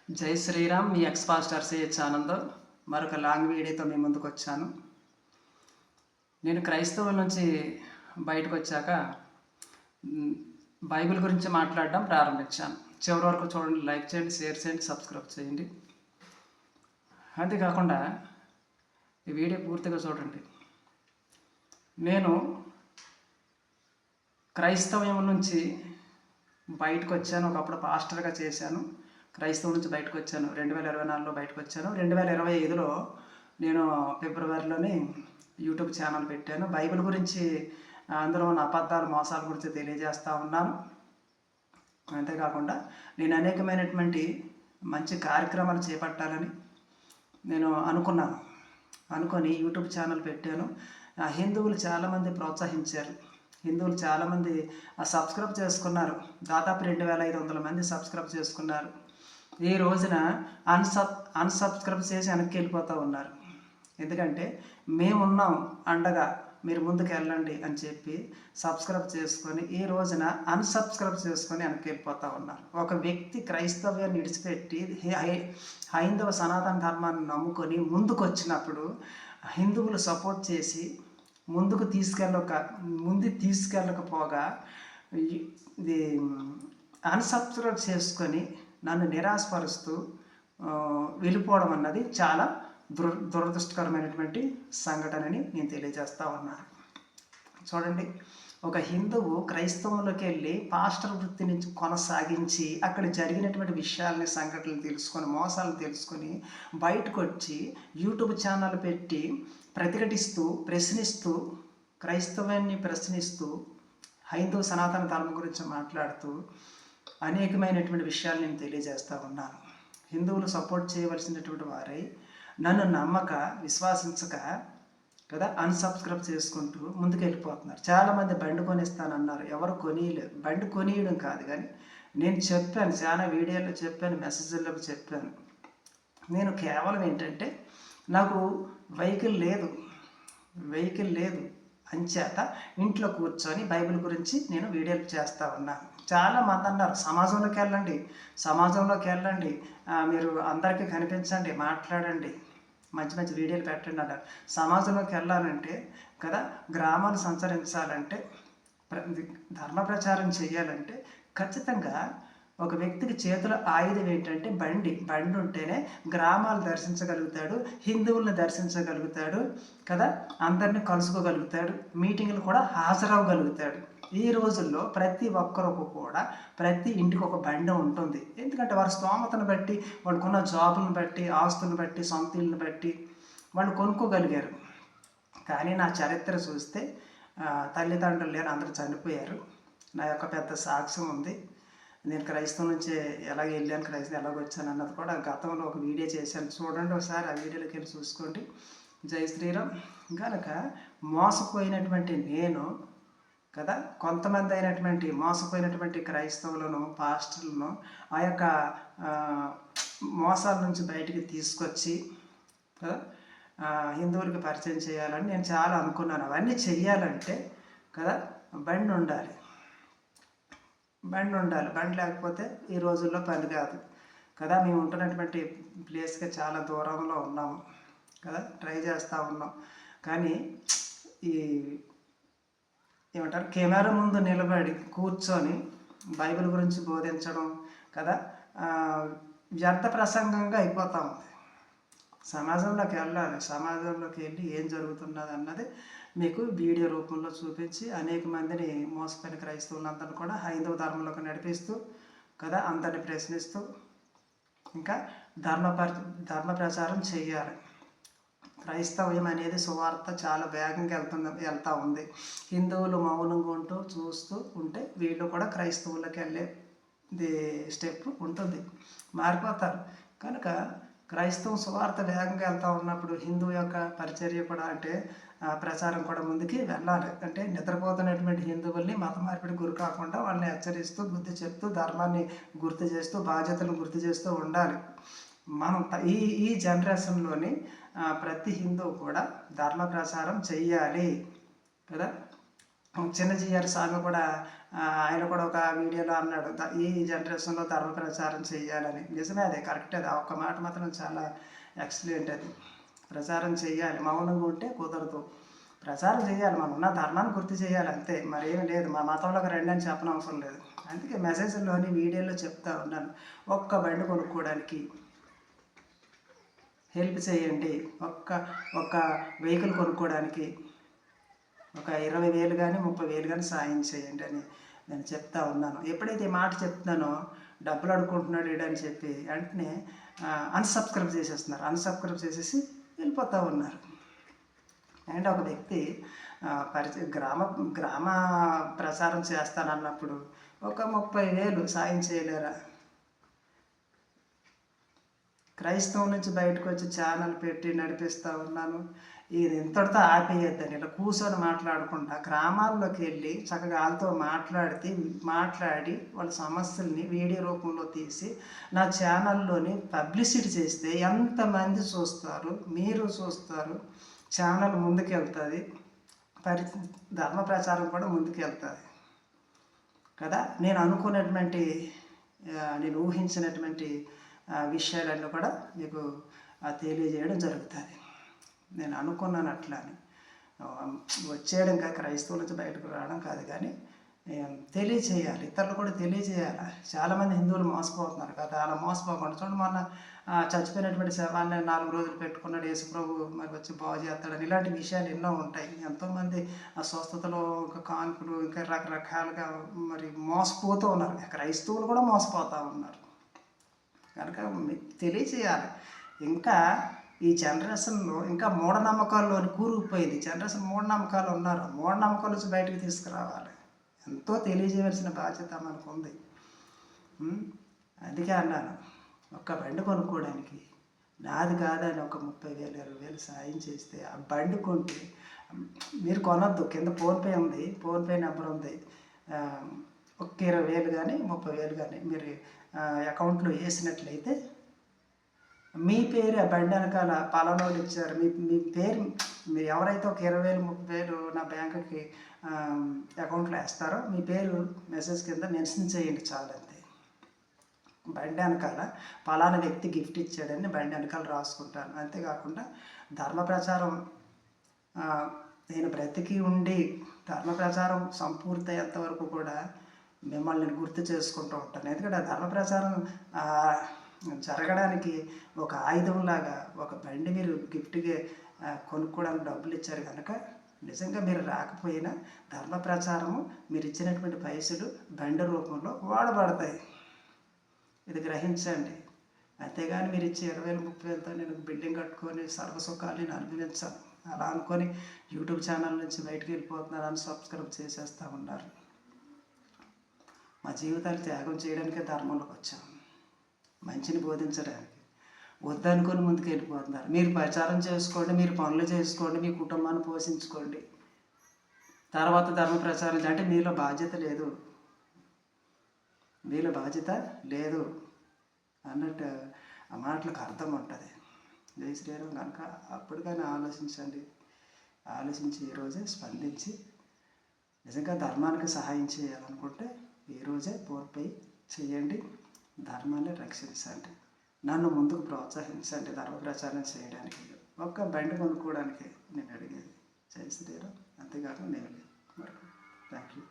జై శ్రీరామ్. మీ X pastor CH Anand మరొక long వీడియోతో మీ ముందుకు వచ్చాను. నేను క్రైస్తవుల నుంచి బయటకు వచ్చాక బైబిల్ గురించి మాట్లాడడం ప్రారంభించాను. చివరి వరకు చూడండి, లైక్ చేయండి, షేర్ చేయండి, సబ్స్క్రైబ్ చేయండి. అంతేకాకుండా ఈ వీడియో పూర్తిగా చూడండి. నేను క్రైస్తవ్యం నుంచి బయటకు వచ్చాను. ఒకప్పుడు పాస్టర్గా చేశాను. క్రైస్తవం నుంచి బయటకు వచ్చాను. 2024లో బయటకు వచ్చాను. 2025లో నేను ఫిబ్రవరిలోని యూట్యూబ్ ఛానల్ పెట్టాను. బైబిల్ గురించి, అందులో ఉన్న అబద్ధాలు, మోసాల గురించి తెలియజేస్తూ ఉన్నాను. అంతేకాకుండా నేను అనేకమైనటువంటి మంచి కార్యక్రమాలు చేపట్టాలని నేను అనుకొని యూట్యూబ్ ఛానల్ పెట్టాను. హిందువులు చాలామంది ప్రోత్సహించారు. హిందువులు చాలామంది సబ్స్క్రైబ్ చేసుకున్నారు. దాదాపు 2500 మంది సబ్స్క్రైబ్ చేసుకున్నారు. ఈ రోజున అన్సబ్స్క్రైబ్ చేసి వెనక్కి వెళ్ళిపోతూ ఉన్నారు. ఎందుకంటే మేమున్నాం అండగా, మీరు ముందుకు వెళ్ళండి అని చెప్పి సబ్స్క్రైబ్ చేసుకొని ఈ రోజున అన్సబ్స్క్రైబ్ చేసుకొని వెనక్కి వెళ్ళిపోతూ ఉన్నారు. ఒక వ్యక్తి క్రైస్తవ్యాన్ని విడిచిపెట్టి హైందవ సనాతన ధర్మాన్ని నమ్ముకొని ముందుకు వచ్చినప్పుడు హిందువులు సపోర్ట్ చేసి ముందుకు తీసుకెళ్ళకపోగా ఇది అన్సబ్స్క్రైబ్ చేసుకొని నన్ను నిరాశపరుస్తూ వెళ్ళిపోవడం అన్నది చాలా దురదృష్టకరమైనటువంటి సంఘటనని నేను తెలియజేస్తూ ఉన్నాను. చూడండి, ఒక హిందువు క్రైస్తవంలోకి వెళ్ళి పాస్టర్ వృత్తి నుంచి కొనసాగించి అక్కడ జరిగినటువంటి విషయాలని, సంఘటనలు తెలుసుకొని, మోసాలు తెలుసుకొని బయటకు వచ్చి యూట్యూబ్ ఛానల్ పెట్టి ప్రశ్నిస్తూ క్రైస్తవాన్ని ప్రశ్నిస్తూ హైందవ సనాతన ధర్మం గురించి మాట్లాడుతూ అనేకమైనటువంటి విషయాలు నేను తెలియజేస్తూ ఉన్నాను. హిందువులు సపోర్ట్ చేయవలసినటువంటి వారై నన్ను నమ్మక, విశ్వాసించక కదా అన్సబ్స్క్రైబ్ చేసుకుంటూ ముందుకు వెళ్ళిపోతున్నారు. చాలామంది బండి కొనిస్తానన్నారు. ఎవరు కొనియలేదు. బండి కొనియడం కాదు, కానీ నేను చెప్పాను, చాలా వీడియోలో చెప్పాను, మెసేజ్లో చెప్పాను. నేను కేవలం ఏంటంటే నాకు వెహికల్ లేదు అంచేత ఇంట్లో కూర్చొని బైబిల్ గురించి నేను వీడియోలు చేస్తూ ఉన్నాను. చాలామంది అన్నారు, సమాజంలోకి వెళ్ళండి, మీరు అందరికీ కనిపించండి, మాట్లాడండి, మంచి వీడియోలు పెట్టండి అన్నారు. సమాజంలోకి వెళ్ళాలంటే కదా, గ్రామాలు సంచరించాలంటే, ధర్మ ప్రచారం చేయాలంటే ఖచ్చితంగా ఒక వ్యక్తికి చేతుల ఆయుధం ఏంటంటే బండి ఉంటేనే గ్రామాలు దర్శించగలుగుతాడు, హిందువులను దర్శించగలుగుతాడు కదా, అందరినీ కలుసుకోగలుగుతాడు, మీటింగ్లు కూడా హాజరవ్వగలుగుతాడు. ఈ రోజుల్లో ప్రతి ఒక్కరికి కూడా ప్రతి ఇంటికి ఒక బండి ఉంటుంది. ఎందుకంటే వారి స్తోమతను బట్టి, వాళ్ళకున్న జాబులను బట్టి, ఆస్తులను బట్టి, సొంత ఇళ్ళని బట్టి వాళ్ళు కొనుక్కోగలిగారు. కానీ నా చరిత్ర చూస్తే తల్లిదండ్రులు లేని అందరూ చనిపోయారు. నా యొక్క పెద్ద సాక్ష్యం ఉంది. నేను క్రైస్తవం నుంచి ఎలాగ వెళ్ళాను, క్రైస్తవం ఎలాగ వచ్చాను అన్నది కూడా గతంలో ఒక వీడియో చేశాను. చూడండి ఒకసారి, ఆ వీడియోలోకి వెళ్ళి చూసుకోండి. జై శ్రీరామ్. కనుక మోసపోయినటువంటి నేను కదా, కొంతమంది అయినటువంటి మోసపోయినటువంటి క్రైస్తవులను, పాస్టర్లను ఆ యొక్క మోసాల నుంచి బయటికి తీసుకొచ్చి కదా హిందువులకి పరిచయం చేయాలని నేను చాలా అనుకున్నాను. అవన్నీ చెయ్యాలంటే కదా బండి ఉండాలి. బండి లేకపోతే ఈ రోజుల్లో పని కాదు కదా. మేము ఉంటున్నటువంటి ప్లేస్కి చాలా దూరంలో ఉన్నాము కదా, ట్రై చేస్తూ ఉన్నాం. కానీ ఈ ఏమంటారు, కెమెరా ముందు నిలబడి కూర్చొని బైబిల్ గురించి బోధించడం కదా వ్యర్థ ప్రసంగంగా అయిపోతూ ఉంది. సమాజంలోకి వెళ్ళాలి. సమాజంలోకి వెళ్ళి ఏం జరుగుతున్నది అన్నది మీకు వీడియో రూపంలో చూపించి అనేక మందిని, మోసపోయిన క్రైస్తవులందరినీ కూడా హైందవ ధర్మంలోకి నడిపిస్తూ కదా, అందరిని ప్రశ్నిస్తూ ఇంకా ధర్మ ప్రచారం చేయాలి. క్రైస్తవ్యం అనేది సువార్త చాలా వేగంగా వెళ్తూ ఉంది. హిందువులు మౌనంగా చూస్తూ ఉంటే వీళ్ళు కూడా క్రైస్తవులకు వెళ్ళే స్టెప్ ఉంటుంది, మారిపోతారు. కనుక క్రైస్తవం సువార్త వేగంగా వెళ్తూ ఉన్నప్పుడు హిందువు యొక్క పరిచర్య కూడా, అంటే ప్రచారం కూడా ముందుకి వెళ్ళాలి. అంటే నిద్రపోతున్నటువంటి హిందువుల్ని మత మార్పిడి గురి కాకుండా వాళ్ళని హెచ్చరిస్తూ, బుద్ధి చెప్తూ, ధర్మాన్ని గుర్తు చేస్తూ, బాధ్యతలను గుర్తు చేస్తూ ఉండాలి. మనం ఈ జనరేషన్లోని ప్రతి హిందువు కూడా ధర్మ ప్రచారం చెయ్యాలి కదా. చిన్నజీఆర్ స్వామి కూడా ఆయన కూడా ఒక వీడియోలో అన్నాడు, ఈ జనరేషన్లో ధర్మ ప్రచారం చేయాలని. నిజమే, అదే కరెక్ట్. అది ఆ ఒక్క మాట మాత్రం చాలా ఎక్సలెంట్. అది ప్రచారం చేయాలి, మౌనంగా ఉంటే కుదరదు. ప్రచారం చేయాలి, మనం ఉన్న ధర్మాన్ని గుర్తు చేయాలి, అంతే. మరేం లేదు, మా మతంలోకి రండి అని చెప్పనవసరం లేదు. అందుకే మెసేజ్లోని వీడియోలో చెప్తా ఉన్నాను, ఒక్క బండి కొనుక్కోవడానికి హెల్ప్ చేయండి, ఒక్క వెహికల్ కొనుక్కోవడానికి ఒక 20,000 కానీ 30,000 కానీ సాయం చేయండి అని నేను చెప్తా ఉన్నాను. ఎప్పుడైతే ఈ మాట చెప్తున్నానో డబ్బులు అడుక్కుంటున్నాడు వీడని చెప్పి వెంటనే అన్సబ్స్క్రైబ్ చేసేస్తున్నారు. అన్సబ్స్క్రైబ్ చేసేసి వెళ్ళిపోతూ ఉన్నారు. అండ్ ఒక వ్యక్తి గ్రామ ప్రచారం చేస్తానన్నప్పుడు ఒక 30,000 సాయం చేయలేరా? క్రైస్తవం నుంచి బయటకు వచ్చి ఛానల్ పెట్టి నడిపిస్తూ ఉన్నాను. ఇది ఇంతటితో ఆపేయద్దని ఇలా కూర్చొని మాట్లాడకుండా గ్రామాల్లోకి వెళ్ళి చక్కగా వాళ్ళతో మాట్లాడి వాళ్ళ సమస్యల్ని వీడియో రూపంలో తీసి నా ఛానల్లోని పబ్లిసిటీ చేస్తే ఎంతమంది చూస్తారు, మీరు చూస్తారు, ఛానల్ ముందుకు వెళ్తుంది, ధర్మ ప్రచారం కూడా ముందుకు వెళ్తుంది కదా. నేను అనుకున్నటువంటి నేను ఊహించినటువంటి విషయాలన్నీ కూడా మీకు తెలియజేయడం జరుగుతుంది. నేను అనుకున్నాను అట్లా అని వచ్చేయడం కాదు, క్రైస్తవుల నుంచి బయటకు రావడం కాదు, కానీ తెలియచేయాలి, ఇతరులు కూడా తెలియజేయాలి. చాలామంది హిందువులు మోసపోతున్నారు కదా, అలా మోసపోకుండా చూడండి, మొన్న చచ్చిపోయినటువంటి శవాన్ని 4 రోజులు పెట్టుకున్నాడు యేసుప్రభు, మరి వచ్చి బాగు చేస్తాడని, ఇలాంటి విషయాలు ఎన్నో ఉంటాయి. ఎంతోమంది ఆ స్వస్థతలో ఇంకా కాన్పులు ఇంకా రకరకాలుగా మరి మోసపోతూ ఉన్నారు. క్రైస్తవులు కూడా మోసపోతూ ఉన్నారు కనుక తెలియచేయాలి. ఇంకా ఈ జనరేషన్లో ఇంకా మూఢనమ్మకాల్లోని కూరుకుపోయింది. జనరేషన్ మూఢనమ్మకాలు ఉన్నారు, మూఢనమ్మకాల నుంచి బయటకు తీసుకురావాలి. ఎంతో తెలియజేయవలసిన బాధ్యత మనకు ఉంది. అందుకే అన్నాను, ఒక్క బండి కొనుక్కోవడానికి నాది కాదని ఒక 30,000 20,000 సాయం చేస్తే ఆ బండి కొంటే మీరు కొనొద్దు. కింద ఫోన్పే ఉంది, ఫోన్పే నెంబర్ ఉంది. ఒక 20,000 కానీ 30,000 కానీ మీరు అకౌంట్లో వేసినట్లయితే మీ పేరు ఆ బండి వెనకాల పలానోడు ఇచ్చారు, మీ పేరు మీరు ఎవరైతే ఒక 20,000 30,000 నా బ్యాంకుకి అకౌంట్లో వేస్తారో మీ పేరు మెసేజ్ కింద మెన్షన్ చేయండి, చాలు అంతే. బండి వెనకాల పలానా వ్యక్తి గిఫ్ట్ ఇచ్చాడని బండి వెనకాల రాసుకుంటాను. అంతేకాకుండా ధర్మ ప్రచారం నేను బ్రతికి ఉండి ధర్మ ప్రచారం సంపూర్తి అయ్యేంత వరకు కూడా మిమ్మల్ని గుర్తు చేసుకుంటూ ఉంటాను. ఎందుకంటే ఆ ధర్మ ప్రచారం జరగడానికి ఒక ఆయుధంలాగా ఒక బండి మీరు గిఫ్ట్గా కొనుక్కోవడానికి డబ్బులు ఇచ్చారు కనుక నిజంగా మీరు రాకపోయినా ధర్మ ప్రచారము మీరు ఇచ్చినటువంటి పైసలు బండి రూపంలో వాడబడతాయి. ఇది గ్రహించండి. అంతేగాని మీరు ఇచ్చే 20,000 30,000తో నేను బిల్డింగ్ కట్టుకొని సర్వసుఖాలు నేను అనుభవించాను అలా అనుకొని యూట్యూబ్ ఛానల్ నుంచి బయటకు వెళ్ళిపోతున్నారు, అని సబ్స్క్రైబ్ చేసేస్తూ ఉన్నారు. మా జీవితాలు త్యాగం చేయడానికే ధర్మంలోకి వచ్చాము, మంచిని బోధించడానికి. వద్దనుకొని ముందుకు వెళ్ళిపోతున్నారు. మీరు ప్రచారం చేసుకోండి, మీరు పనులు చేసుకోండి, మీ కుటుంబాన్ని పోషించుకోండి, తర్వాత ధర్మ ప్రచారం అంటే మీలో బాధ్యత లేదు, మీలో బాధ్యత లేదు అన్నట్టు ఆ మాటలకు అర్థం ఉంటుంది. జై శ్రీరామ్. కనుక అప్పుడు కానీ ఆలోచించండి, ఆలోచించి ఈరోజే స్పందించి నిజంగా ధర్మానికి సహాయం చేయాలనుకుంటే ఈరోజే ఫోన్పే చేయండి, ధర్మాన్ని రక్షించండి, నన్ను ముందుకు ప్రోత్సహించండి ధర్మ ప్రచారం చేయడానికి. ఒక్క బండి కొనుక్కోవడానికి నేను అడిగేది. జై శ్రీరామ్. అంతేకాకుండా నేను థ్యాంక్ యూ.